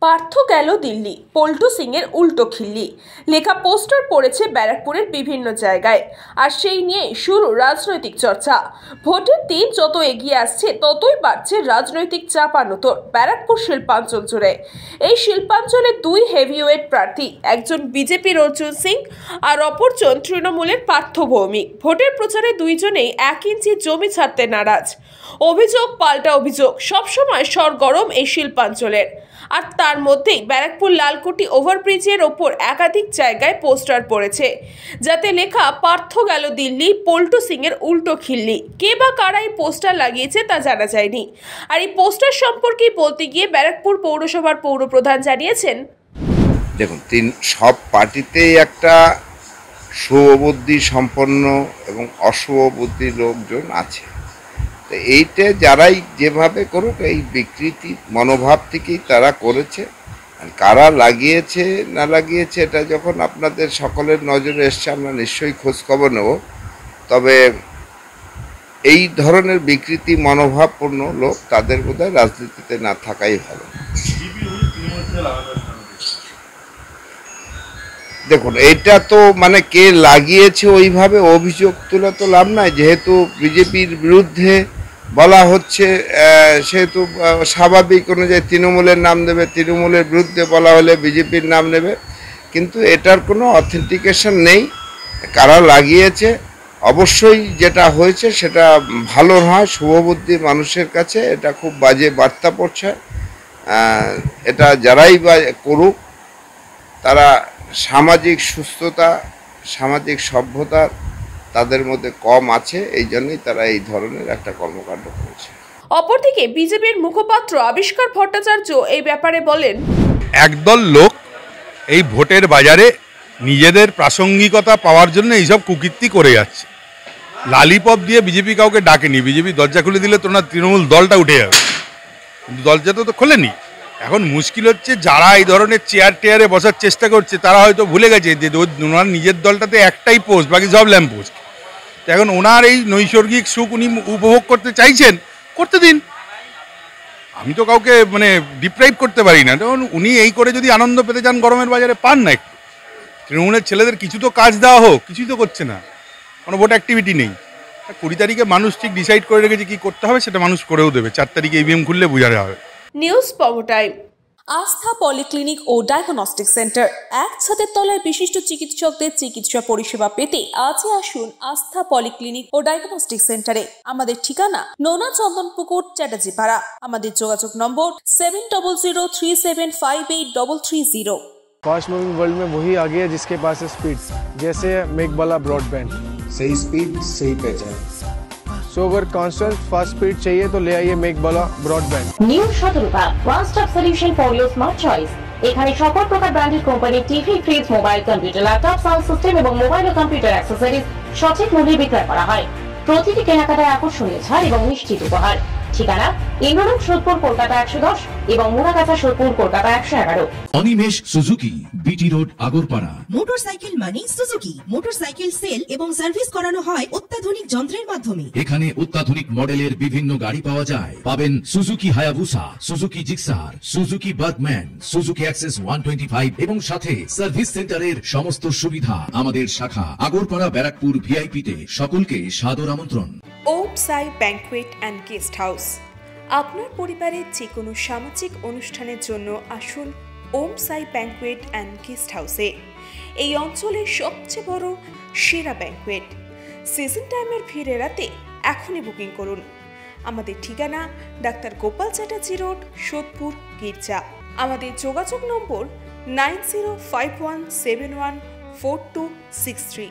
পার্থ গেল দিল্লি, পল্টু সিং এর উল্টো খিল্লি। লেখা পোস্টার পড়েছে ব্যারাকপুরের বিভিন্ন জায়গায়, আর সেই নিয়ে শুরু রাজনৈতিক চর্চা। ভোটের দিন যত এগিয়ে আসছে ততই বাড়ছে রাজনৈতিক চাপানোতর ব্যারাকপুর শিল্পাঞ্চল জুড়ে। এই শিল্পাঞ্চলে দুই হেভিওয়েট প্রার্থী, একজন বিজেপির অর্জুন সিং আর অপরজন তৃণমূলের পার্থ ভৌমিক। ভোটের প্রচারে দুইজনেই 1 ইঞ্চি জমি ছাড়তে নারাজ। অভিযোগ পাল্টা অভিযোগ, সবসময় সরগরম এই শিল্পাঞ্চলের। আর তার মধ্যেই ব্যারাকপুর লালকুটি ওভারব্রিজের ওপর একাধিক জায়গায় পোস্টার পড়েছে, যাতে লেখা পার্থ গেল দিল্লি, পল্টু সিং এর উল্টো খিল্লি। কে বা কারা এই পোস্টার লাগিয়েছে তা জানা যায়নি। আর এই পোস্টার সম্পর্কে বলতে গিয়ে ব্যারাকপুর পৌরসভার পৌরপ্রধান জানিয়েছেন, দেখুন, সব পার্টিতেই একটা শুভবুদ্ধি সম্পন্ন এবং অশুভবুদ্ধি লোকজন আছে। তো এইটা যারাই যেভাবে করুক, এই বিকৃতি মনোভাব থেকেই তারা করেছে। কারা লাগিয়েছে না লাগিয়েছে এটা যখন আপনাদের সকলের নজরে এসছে, আমরা নিশ্চয়ই খোঁজখবর নেব। তবে এই ধরনের বিকৃতি মনোভাবপূর্ণ লোক তাদের বোধহয় রাজনীতিতে না থাকাই ভালো। দেখুন, এটা তো মানে কে লাগিয়েছে ওইভাবে অভিযোগ তুলে তো লাভ নাই। যেহেতু বিজেপির বিরুদ্ধে বলা হচ্ছে, সেহেতু স্বাভাবিক অনুযায়ী তৃণমূলের নাম দেবে, তৃণমূলের বিরুদ্ধে বলা হলে বিজেপির নাম নেবে। কিন্তু এটার কোনো অথেন্টিকেশন নেই কারা লাগিয়েছে। অবশ্যই যেটা হয়েছে সেটা ভালো নয়, শুভবুদ্ধি মানুষের কাছে এটা খুব বাজে বার্তা পড়ছে। এটা যারাই বা করুক, তারা সামাজিক সুস্থতা, সামাজিক সভ্যতা তাদের মধ্যে কম আছে, এই জন্যই তারা এই ধরনের একটা কর্মকাণ্ড করেছে। অপরদিকে বিজেপির মুখপাত্র আবিষ্কার ভট্টাচার্য এই ব্যাপারে বলেন, একদল লোক এই ভোটের বাজারে নিজেদের প্রাসঙ্গিকতা পাওয়ার জন্য এইসব কুকীর্তি করে যাচ্ছে। লালিপপ দিয়ে বিজেপি কাউকে ডাকেনি, বিজেপি দরজা খুলে দিলে তোমরা তৃণমূল দলটা উঠে যাবে, কিন্তু দরজা তো খোলেনি। এখন মুশকিল হচ্ছে যারা এই ধরনের চেয়ারে বসার চেষ্টা করছে, তারা হয়তো ভুলে গেছে যে ওনার নিজের দলটাতে একটাই পোস্ট, বাকি সব ল্যাম্প পোস্ট। তো এখন ওনার এই নৈসর্গিক সুখ উনি উপভোগ করতে চাইছেন, করতে দিন। আমি তো কাউকে ডিপ্রাইভ করতে পারি না। তখন উনি এই করে যদি আনন্দ পেতে চান গরমের বাজারে, পান না। একটু তৃণমূলের ছেলেদের কিছু তো কাজ দেওয়া হোক, কিছুই তো করছে না, কোনো ভোট অ্যাক্টিভিটি নেই। 20 তারিখে মানুষ ঠিক ডিসাইড করে রেখেছে কি করতে হবে, সেটা মানুষ করেও দেবে। 4 তারিখে ইভিএম খুললে বোঝা হবে। নিউজ পাওয়ার টাইম। আস্থা পলিক্লিনিক ও ডায়াগনস্টিক সেন্টার, এক ছাদের তলায় বিশিষ্ট চিকিৎসকদের চিকিৎসা পরিষেবা পেতে আজই আসুন আস্থা পলিক্লিনিক ও ডায়াগনস্টিক সেন্টারে। আমাদের ঠিকানা নোনা চন্দনপুকুর, চ্যাটার্জিপাড়া। আমাদের যোগাযোগ নম্বর 7003758330। फास्ट मूविंग वर्ल्ड में वही आगे है जिसके पास है स्पीड, जैसे मेघबाला ब्रॉडबैंड। सही स्पीड, सही पहचान। सो अगर कांस्टेंट फास्ट स्पीड चाहिए तो ले आइए Meghbala broadband. New Shatarupa one stop solution for your smart choice. এখানে সকল প্রকার ব্র্যান্ডেড কোম্পানির TV, fridge, mobile, computer, laptop, sound system এবং মোবাইল ও কম্পিউটার অ্যাক্সেসরিজ সঠিক মূল্যে বিক্রয় করা হয়। প্রতিটি কেনাকাটায় আকর্ষণীয় ছাড় এবং নিশ্চিত উপহার। ঠিকানা ইন্দ্রনগর, সোদপুর, কলকাতা 110 এবং Muragachha, Sodepur, Kolkata 111। Animesh Suzuki, BT road, Agarpara. Motorcycle মানে সুজুকি। মোটরসাইকেল সেল এবং সার্ভিস করানো হয় অত্যাধুনিক যন্ত্রের মাধ্যমে। এখানে অত্যাধুনিক মডেলের বিভিন্ন গাড়ি পাওয়া যায়। পাবেন Suzuki Hayabusa, Suzuki Gixxer, Suzuki Bergman, Suzuki access 125 এবং সাথে সার্ভিস সেন্টারের সমস্ত সুবিধা। আমাদের শাখা আগরপাড়া, ব্যারাকপুর ভিআইপি তে। সকলকে সাদর আমন্ত্রণ। ওম সাই ব্যাংকুয়েট অ্যান্ড গেস্ট হাউস। আপনার পরিবারের যে কোনো সামাজিক অনুষ্ঠানের জন্য আসুন ওম সাই ব্যাংকুয়েট অ্যান্ড গেস্ট হাউসে। এই অঞ্চলের সবচেয়ে বড় সেরা ব্যাংকুয়েট। সিজন টাইমের ভিড় এড়াতে এখনই বুকিং করুন। আমাদের ঠিকানা ডাক্তার গোপাল চ্যাটার্জি রোড, সোদপুর, গির্জা। আমাদের যোগাযোগ নম্বর 9051714263।